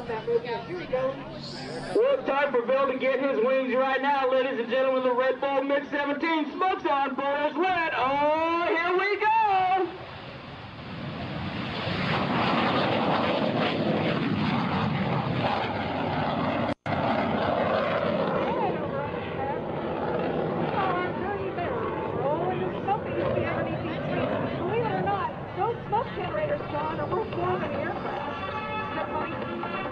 love that movie. Here we go. Well, it's time for Bill to get his wings right now, ladies and gentlemen. The Red Bull MiG-17 smokes on, borders red. Oh, here we go! Generators, John, are worth more than the aircraft.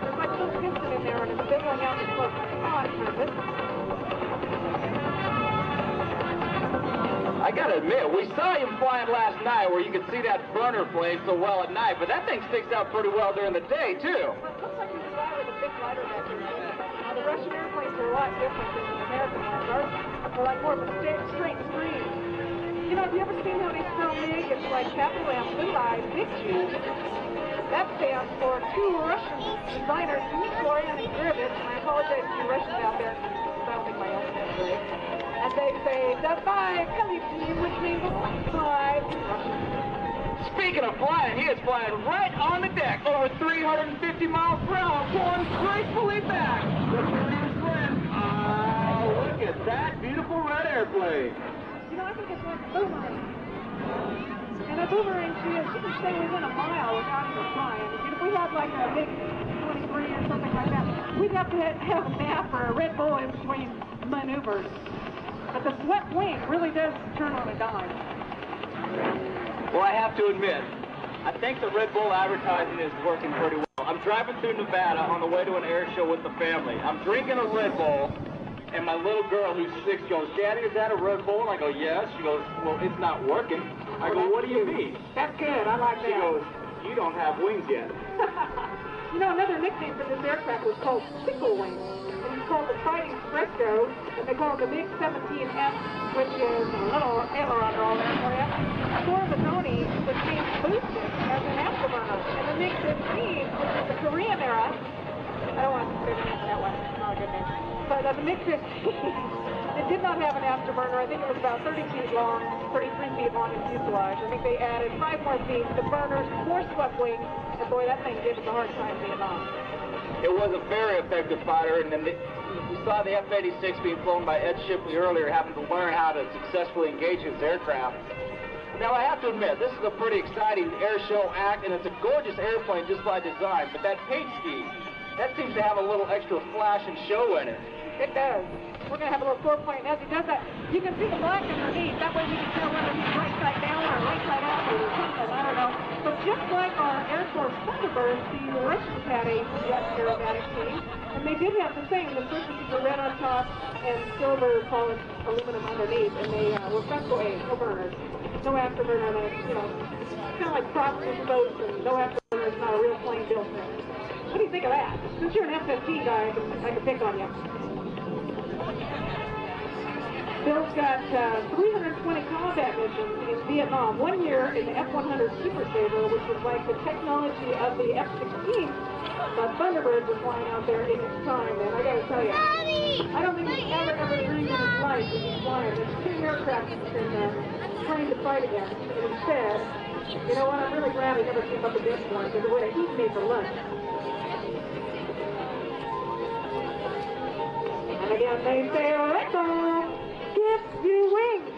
There's like some piston in there and it's fizzling out the smoke. I gotta admit, we saw him flying last night where you could see that burner flame so well at night, but that thing sticks out pretty well during the day, too. Well, it looks like he was flying with a big lighter back there. Now, the Russian airplanes are a lot different than the American ones. Ours are like more of a straight stream. You know, have you ever seen how they spell MiG? It's like capital M, blue I, big G. That stands for two Russian designers, Florian and Grivitz, and I apologize to you Russians out there, because I don't think my own is right. And they say, Davai Kaliti, which means fly in Russian. Speaking of flying, he is flying right on the deck, over 350 miles per hour, going gracefully back. Look at his friend. Oh, look at that beautiful red airplane. You know, I think it's like a boomerang. And a boomerang, she can stay within a mile without even flying. If we had like a big 23 or something like that, we'd have to have a nap or a Red Bull in between maneuvers. But the swept wing really does turn on a dime. Well, I have to admit, I think the Red Bull advertising is working pretty well. I'm driving through Nevada on the way to an air show with the family. I'm drinking a Red Bull. And my little girl, who's 6, goes, Daddy, is that a Red Bull? And I go, yes. She goes, well, it's not working. I go, what do you mean? That's good. I like that. She goes, you don't have wings yet. You know, another nickname for this aircraft was called Sickle Wing. And it's called the Fighting Fresco, and they call it the MiG-17F, which is a little aileron roll there for you. Corvadoni, which means boosted, as an afterburner. And the MiG-15, which is the Korean era. I don't want to say the name of that one. It's not a good name. But the MiG-15, it did not have an afterburner. I think it was about 30 feet long, 33 feet long in fuselage. I think they added 5 more feet, the burners, more swept wings, and boy, that thing gave us a hard time in Vietnam. It was a very effective fighter, and then we saw the F-86 being flown by Ed Shipley earlier, having to learn how to successfully engage his aircraft. Now, I have to admit, this is a pretty exciting air show act, and it's a gorgeous airplane just by design, but that paint scheme, that seems to have a little extra flash and show in it. It does. We're going to have a little 4-point. As he does that, you can see the black underneath. That way you can tell whether he's right side down or right side out or something. I don't know. But just like our Air Force Thunderbirds, the Russians had a jet aerobatic team, and they did have the same. The surfaces are red on top and silver polished aluminum underneath, and they were Fresco A, no burners. No afterburner, you know, kind of like props and boats, and no afterburner is not a real plane built thing. What do you think of that? Since you're an F-15 guy, I can pick on you. Bill's got 320 combat missions in Vietnam. 1 year in the F-100 Super Sabre, which was like the technology of the F-16. Thunderbirds were flying out there in its time, and I gotta tell you, I don't think he's ever dreamed in his life that he's flying. There's 2 aircraft he's been trained to fight against, and instead, you know what, I'm really glad I never came up against one, because it would have eaten me for lunch. And again, they say, Red Bull gives you wings.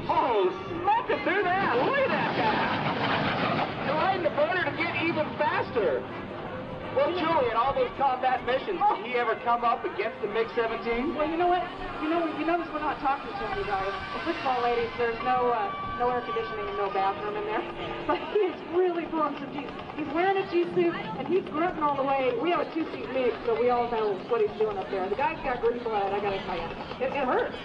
Oh, smack it through that. Look at that guy. You're riding the burner to get even faster. Well, Julie, in all those combat missions, did he ever come up against the MiG-17? Well, you know what? You notice we're not talking to you guys. Well, first of all, ladies, there's no air conditioning and no bathroom in there. But he's really pulling some teeth. He's wearing a G-suit, and he's grunting all the way. We have a 2-seat MiG, so we all know what he's doing up there. The guy's got green blood, I gotta tell you. It hurts.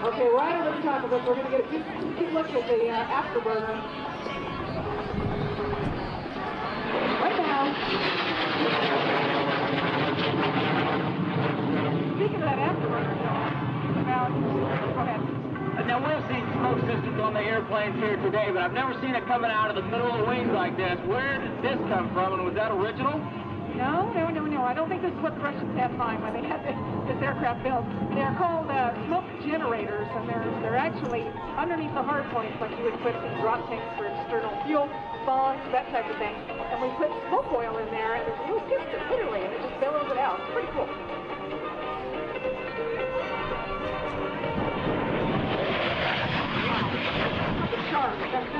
Okay, right over the top of us, we're going to get a good look at the afterburner. Right now. Speaking of that afterburner, go ahead. Now, we've seen smoke systems on the airplanes here today, but I've never seen it coming out of the middle of the wings like this. Where did this come from, and was that original? No. I don't think this is what the Russians had in mind when they had this aircraft built. They're called smoke generators, and they're actually underneath the hard points, like you would put in drop tanks for external fuel, bombs, that type of thing. And we put smoke oil in there, and there's a little piston, literally, and it just billows it out. It's pretty cool. The shark, that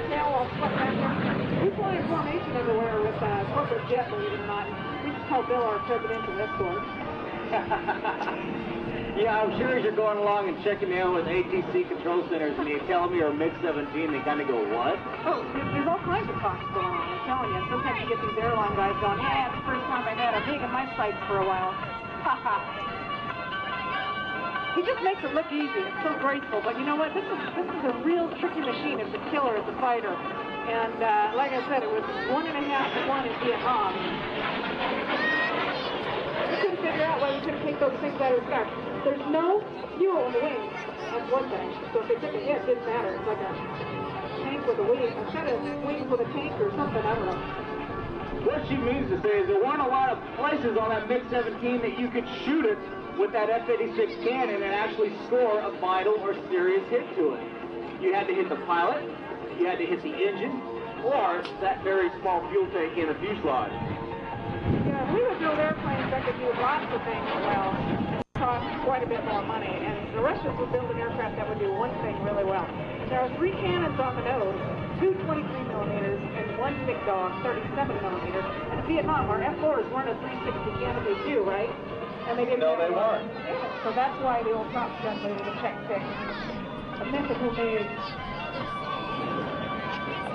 tail all swept back there. We fly in formation everywhere with corporate jet, believe it or not. We just call Bill our presidential escort. Yeah, I'm sure as you're going along and checking in with ATC control centers and you tell them you're a MiG-17, they kind of go, what? Oh, there's all kinds of talks going on, I'm telling you. Sometimes you get these airline guys going, yeah, it's the first time I've had a MiG in my sights for a while. He just makes it look easy. It's so graceful. But you know what? This is a real tricky machine. It's a killer as a fighter. And like I said, it was 1.5 to 1 in Vietnam. We couldn't figure out why we couldn't take those things out of the sky. There's no fuel in the wings. That's one thing. So if they took a hit, it didn't matter. It's like a tank with a wing. Instead of wings with a tank or something, I don't know. What she means to say is there weren't a lot of places on that MiG-17 that you could shoot it with that F-86 cannon and actually score a vital or serious hit to it. You had to hit the pilot, you had to hit the engine, or that very small fuel tank in the fuselage. Yeah, we would build airplanes that could do lots of things well, and cost quite a bit more money. And the Russians would build an aircraft that would do one thing really well. There are 3 cannons on the nose, 2 23 millimeters, and 1 Big Dog 37 millimeters. And in Vietnam, our F-4s weren't a 360 cannon they do, right? And they didn't. No, they weren't. Yeah, so that's why the old Top Gun movie, the Check Six, a mythical MiG.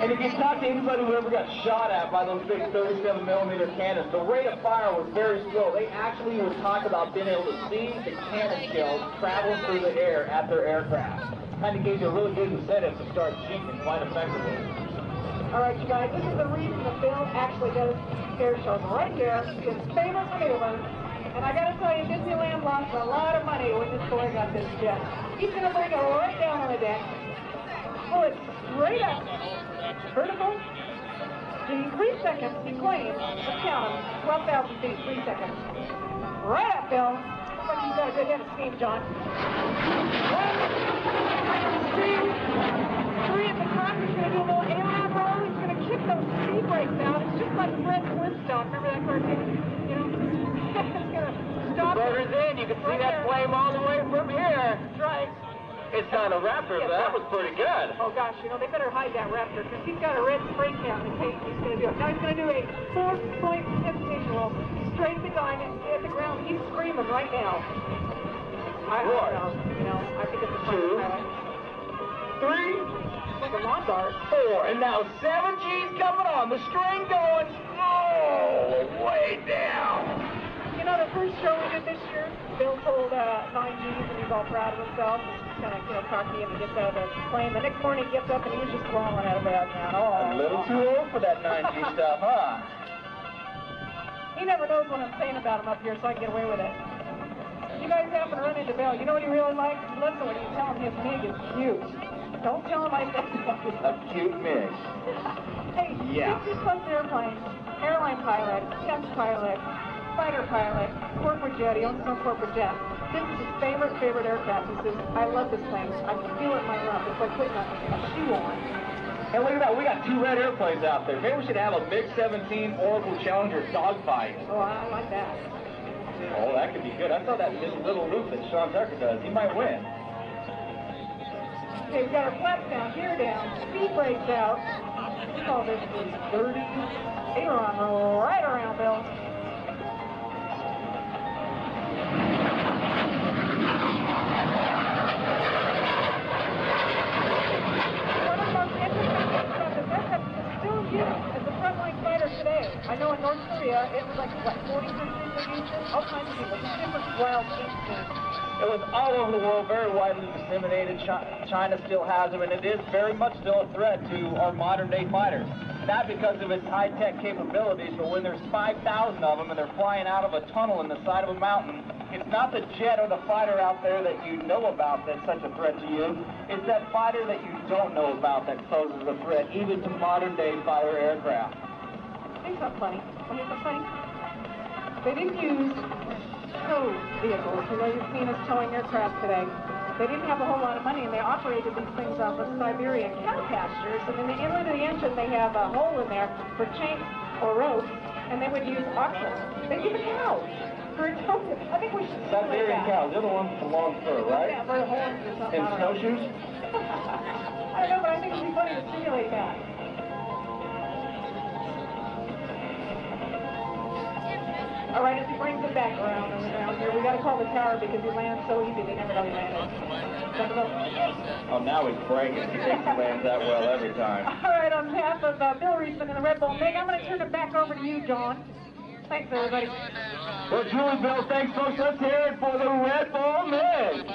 And if you talk to anybody who ever got shot at by those big 37 millimeter cannons, the rate of fire was very slow. They actually would talk about being able to see the cannon shells travel through the air at their aircraft. Kind of gave you a really good incentive to start shooting quite effectively. All right, you guys, this is the reason that Bill actually does air shows. Right here, his favorite maneuver. And I gotta tell you, Disneyland lost a lot of money when this boy got this jet. He's gonna bring it right down on the deck, pull it straight up, vertical. In 3 seconds, he claims, let's count them, 12,000 feet, 3 seconds. Right up, Bill. Looks like he's got a good head of steam, John. 1, 2, 3 at the top. He's gonna do a little aileron roll. He's gonna kick those speed brakes out. It's just like Fred Flintstone. Remember that cartoon? You know? Stop. Burgers in, you can see that flame all the way from here. That's right. It's not a Raptor, but that was pretty good. Oh gosh, you know, they better hide that Raptor because he's got a red spray can in case he's going to do it. Now he's going to do a 4-point hesitation roll. Straight behind it, at the ground. He's screaming right now. I don't know. You know, I think it's a fun pilot. 3, like a lawn dart. 4, and now 7 G's coming on. The string going way down. You know, the first show we did this year, Bill told 9 G's and he's all proud of himself. Kind of, you know, cocky and he gets out of the plane. The next morning he gets up and he was just crawling out of bed, man. Oh, a little too old for that 9G stuff, huh? He never knows what I'm saying about him up here, so I can get away with it. You guys happen to run into Bill. You know what he really likes? He loves it when you tell him his MiG is cute. Don't tell him I said A cute MiG. Hey, yeah. 60 plus airplanes, airline pilot, test pilot, fighter pilot, corporate jet. He owns no corporate jet. This is his favorite aircraft. He says, I love this plane. I can feel it in my lump. It's like putting a shoe on. Hey, look at that. We got 2 red airplanes out there. Maybe we should have a MiG-17 Oracle Challenger dogfight. Oh, I like that. Oh, that could be good. I saw that little loop that Sean Tucker does. He might win. Okay, we've got our flaps down, gear down, speed brakes out. We call this the dirty aileron roll right around, Bill. One of the most interesting things about this aircraft is it's still used as a frontline fighter today. I know in North Korea, it was like, what, 40 countries that used it? All kinds of people, different wild things. It was all over the world, very widely disseminated. China still has them, and it is very much still a threat to our modern-day fighters. Not because of its high-tech capabilities, but when there's 5,000 of them and they're flying out of a tunnel in the side of a mountain, it's not the jet or the fighter out there that you know about that's such a threat to you. It's that fighter that you don't know about that poses a threat, even to modern-day fighter aircraft. Hey, you something funny. Want to hear something funny? They didn't use tow vehicles. You know, you've seen us towing aircraft today. They didn't have a whole lot of money, and they operated these things off of Siberian cow pastures. And in the inlet of the engine, they have a hole in there for chain or rope, and they would use oxen. They use a cow for a tow. I think we should simulate Siberian that. cows, they're the ones with the long fur, right? Yeah, for horns or something. And snowshoes? I don't know, but I think it'd be funny to simulate that. All right, as he brings it back around on the ground here, we got to call the tower because he lands so easy they never know he landed. Oh, now he's bragging. He thinks he lands that well every time. All right, on behalf of Bill Reesman and the Red Bull MiG, I'm going to turn it back over to you, John. Thanks, everybody. Well, Julie, Bill, thanks, folks. Let's hear it for the Red Bull MiG.